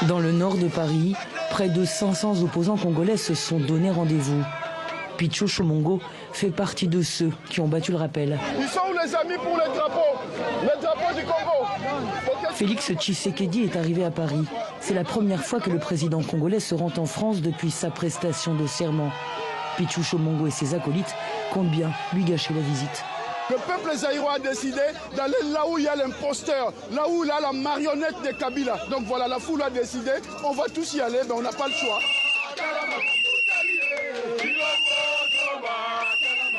Dans le nord de Paris, près de 500 opposants congolais se sont donné rendez-vous. Picho Chomongo fait partie de ceux qui ont battu le rappel. Ils sont les amis pour le drapeau du Congo. Félix Tshisekedi est arrivé à Paris. C'est la première fois que le président congolais se rend en France depuis sa prestation de serment. Picho Chomongo et ses acolytes comptent bien lui gâcher la visite. Le peuple zaïrois a décidé d'aller là où il y a l'imposteur, là où il y a la marionnette de Kabila. Donc voilà, la foule a décidé, on va tous y aller, mais on n'a pas le choix.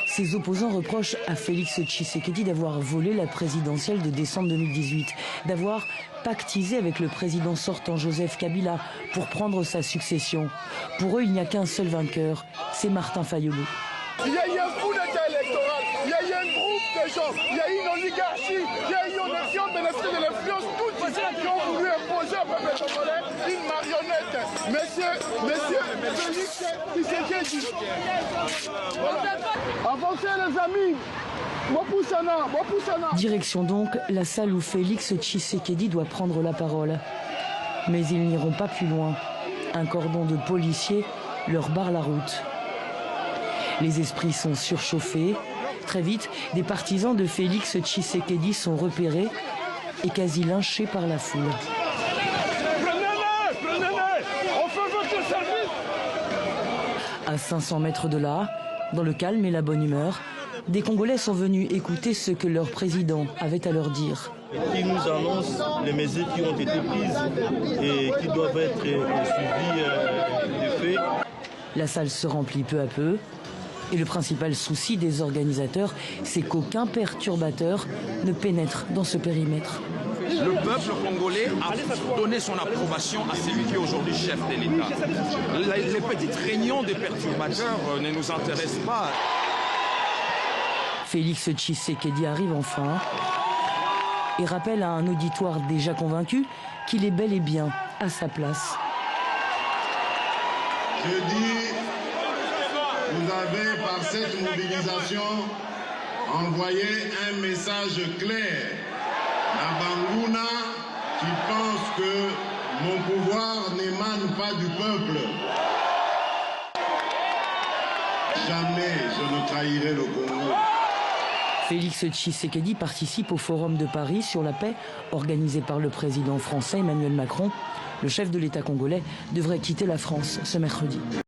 Ses opposants reprochent à Félix Tshisekedi d'avoir volé la présidentielle de décembre 2018, d'avoir pactisé avec le président sortant Joseph Kabila pour prendre sa succession. Pour eux, il n'y a qu'un seul vainqueur, c'est Martin Fayulu. Il y a eu un coup d'État électoral, il y a eu un groupe de gens, il y a eu une oligarchie, il y a eu une action bénéficiaire de l'influence, tous qui ont voulu imposer au peuple congolais une marionnette. Monsieur Félix Tshisekedi. Avancez les amis. Direction donc la salle où Félix Tshisekedi doit prendre la parole. Mais ils n'iront pas plus loin. Un cordon de policiers leur barre la route. Les esprits sont surchauffés. Très vite, des partisans de Félix Tshisekedi sont repérés et quasi lynchés par la foule. On fait votre service. À 500 mètres de là, dans le calme et la bonne humeur, des Congolais sont venus écouter ce que leur président avait à leur dire. Qui nous annonce les mesures qui ont été prises et qui doivent être suivies des faits. La salle se remplit peu à peu. Et le principal souci des organisateurs, c'est qu'aucun perturbateur ne pénètre dans ce périmètre. Le peuple congolais a donné son approbation à celui qui est aujourd'hui chef de l'État. Les petites réunions des perturbateurs ne nous intéressent pas. Félix Tshisekedi arrive enfin et rappelle à un auditoire déjà convaincu qu'il est bel et bien à sa place. Je dis, vous avez par cette mobilisation envoyé un message clair à Banguna qui pense que mon pouvoir n'émane pas du peuple. Jamais je ne trahirai le Congo. Félix Tshisekedi participe au Forum de Paris sur la paix organisé par le président français Emmanuel Macron. Le chef de l'État congolais devrait quitter la France ce mercredi.